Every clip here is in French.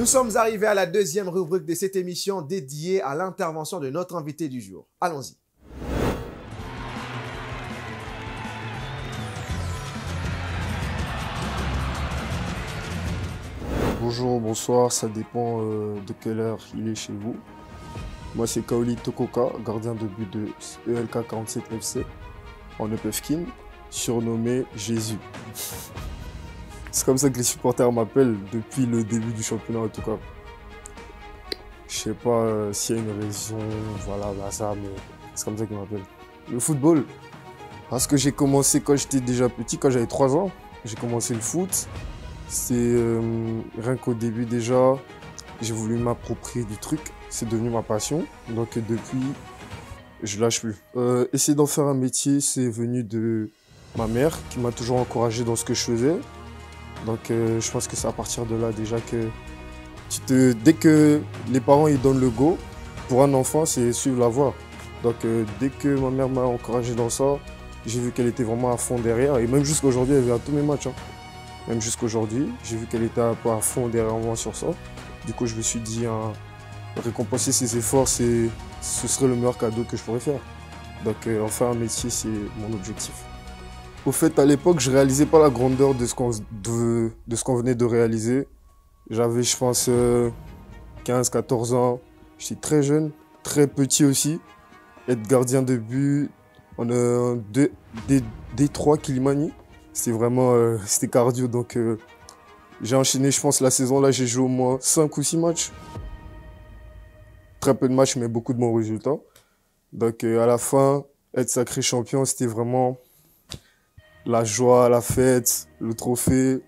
Nous sommes arrivés à la deuxième rubrique de cette émission dédiée à l'intervention de notre invité du jour. Allons-y. Bonjour, bonsoir, ça dépend de quelle heure il est chez vous. Moi c'est Kaoli Tokoka, gardien de but de ELK 47 FC en Epefkin, surnommé Jésus. C'est comme ça que les supporters m'appellent depuis le début du championnat en tout cas. Je sais pas s'il y a une raison, voilà, ça, mais c'est comme ça qu'ils m'appellent. Le football, parce que j'ai commencé quand j'étais déjà petit, quand j'avais 3 ans, j'ai commencé le foot. C'est rien qu'au début déjà, j'ai voulu m'approprier du truc, c'est devenu ma passion, donc depuis, je lâche plus. Essayer d'en faire un métier, c'est venu de ma mère qui m'a toujours encouragé dans ce que je faisais. Donc je pense que c'est à partir de là déjà que dès que les parents ils donnent le go, pour un enfant c'est suivre la voie. Donc dès que ma mère m'a encouragé dans ça, j'ai vu qu'elle était vraiment à fond derrière et même jusqu'à aujourd'hui elle vient à tous mes matchs. Même jusqu'aujourd'hui, j'ai vu qu'elle était un peu à fond derrière moi sur ça. Du coup, je me suis dit, récompenser ses efforts, ce serait le meilleur cadeau que je pourrais faire. Donc, en faire un métier, c'est mon objectif. Au fait, à l'époque, je ne réalisais pas la grandeur de ce qu'on venait de réaliser. J'avais, je pense, 15-14 ans. J'étais très jeune, très petit aussi. Être gardien de but en D3 Kilimani. C'était vraiment c'était cardio, donc j'ai enchaîné, je pense, la saison là, j'ai joué au moins 5 ou 6 matchs. Très peu de matchs, mais beaucoup de bons résultats. Donc à la fin, être sacré champion, c'était vraiment la joie, la fête, le trophée,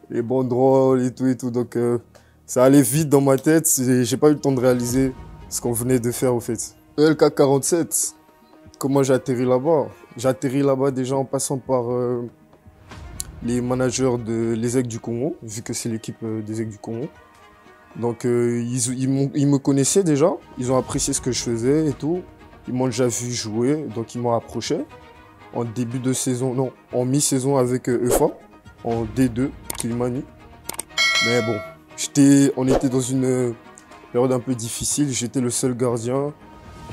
les banderoles et tout. Donc ça allait vite dans ma tête, j'ai pas eu le temps de réaliser ce qu'on venait de faire au fait. ELK 47, comment j'ai atterri là-bas? J'ai atterri là-bas déjà en passant par les managers de l'ESEC du Congo, vu que c'est l'équipe des ESEC du Congo. Donc ils me connaissaient déjà, ils ont apprécié ce que je faisais et tout. Ils m'ont déjà vu jouer, donc ils m'ont approché. En début de saison, non, en mi-saison avec EFA, en D2, Kilimani. Mais bon, on était dans une période un peu difficile, j'étais le seul gardien.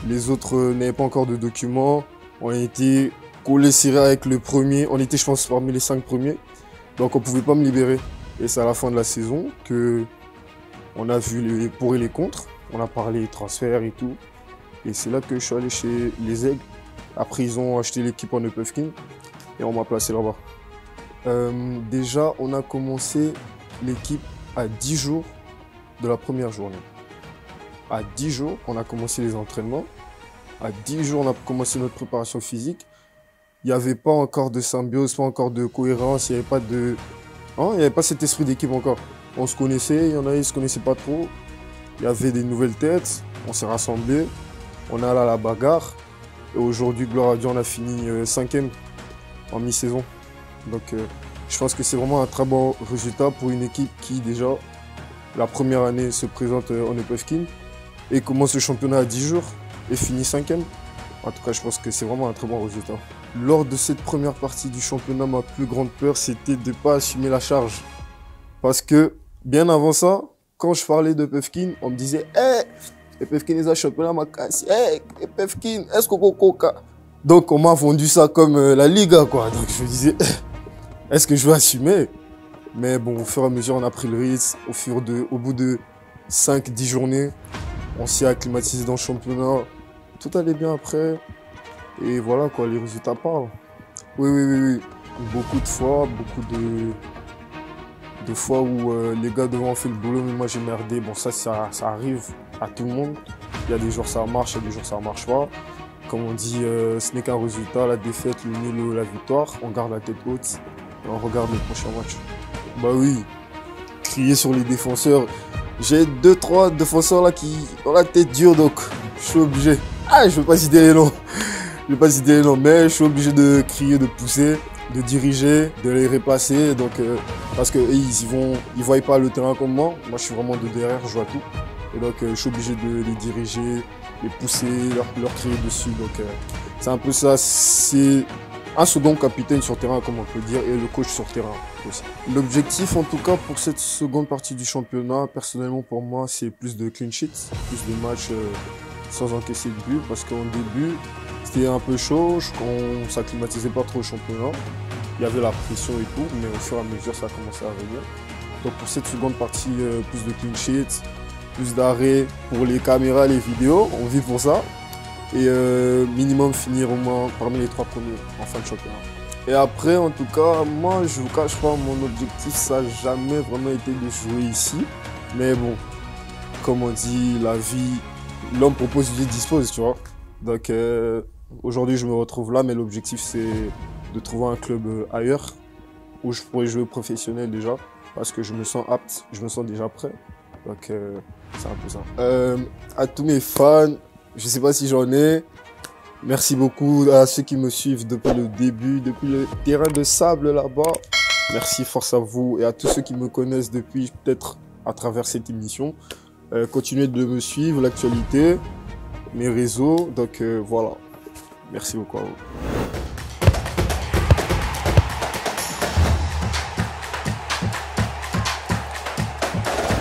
Les autres n'avaient pas encore de documents. On était collé serré avec le premier, on était je pense parmi les 5 premiers, donc on pouvait pas me libérer. Et c'est à la fin de la saison que on a vu les pour et les contre, on a parlé transferts et tout, et c'est là que je suis allé chez les Aigles. Après ils ont acheté l'équipe en Epefkin et on m'a placé là-bas. Déjà on a commencé l'équipe à 10 jours de la première journée. À 10 jours on a commencé les entraînements, à 10 jours on a commencé notre préparation physique. Il n'y avait pas encore de symbiose, pas encore de cohérence, il n'y avait pas de... il n'y avait pas cet esprit d'équipe encore. On se connaissait, il y en a qui ne se connaissaient pas trop. Il y avait des nouvelles têtes, on s'est rassemblés, on est allé à la bagarre. Et aujourd'hui, gloire à Dieu, on a fini 5e en mi-saison. Donc je pense que c'est vraiment un très bon résultat pour une équipe qui déjà, la première année, se présente en Epefkin et commence le championnat à 10 jours et finit 5e. En tout cas, je pense que c'est vraiment un très bon résultat. Lors de cette première partie du championnat, ma plus grande peur, c'était de ne pas assumer la charge. Parce que, bien avant ça, quand je parlais de Epefkin, on me disait « Hey, Epefkin est un championnat, ma casse. Hey, Epefkin, est-ce qu'on coca ?» Donc, on m'a vendu ça comme la Liga, quoi. Donc, je me disais « Est-ce que je vais assumer ?» Mais bon, au fur et à mesure, on a pris le risque. Au bout de 5-10 journées, on s'est acclimatisé dans le championnat. Tout allait bien après. Et voilà quoi, les résultats parlent. Oui. Beaucoup de fois, de fois où les gars devant ont fait le boulot, mais moi j'ai merdé. Bon ça arrive à tout le monde. Il y a des jours ça marche, il y a des jours ça marche pas. Comme on dit, ce n'est qu'un résultat, la défaite, le nul ou la victoire. On garde la tête haute et on regarde le prochain match. Bah oui, crier sur les défenseurs. J'ai 2-3 défenseurs là qui ont la tête dure, donc je suis obligé. Je ne veux pas citer les noms. Mais je suis obligé de crier, de pousser, de diriger, de les replacer. Donc, parce qu'ils voient pas le terrain comme moi. Moi, je suis vraiment de derrière, je joue à tout. Et donc, je suis obligé de les diriger, les pousser, leur crier dessus. Donc, c'est un peu ça. C'est un second capitaine sur terrain, comme on peut dire, et le coach sur terrain aussi. L'objectif, en tout cas, pour cette seconde partie du championnat, personnellement pour moi, c'est plus de clean sheets, plus de matchs sans encaisser de but, parce qu'en début, c'était un peu chaud, on s'acclimatisait pas trop au championnat. Il y avait la pression et tout, mais au fur et à mesure, ça a commencé à venir. Donc pour cette seconde partie, plus de clean sheets, plus d'arrêts pour les caméras, les vidéos, on vit pour ça. Et minimum finir au moins parmi les 3 premiers en fin de championnat. Et après, en tout cas, moi, je vous cache pas, mon objectif, ça n'a jamais vraiment été de jouer ici. Mais bon, comme on dit, la vie, l'homme propose, Dieu dispose, tu vois. Donc aujourd'hui, je me retrouve là, mais l'objectif, c'est de trouver un club ailleurs où je pourrais jouer professionnel déjà, parce que je me sens apte, je me sens déjà prêt. Donc c'est un peu ça. À tous mes fans, je sais pas si j'en ai. Merci beaucoup à ceux qui me suivent depuis le début, depuis le terrain de sable là-bas. Merci, force à vous. Et à tous ceux qui me connaissent depuis, peut-être à travers cette émission. Continuez de me suivre, l'actualité, mes réseaux. Donc voilà. Merci beaucoup à vous.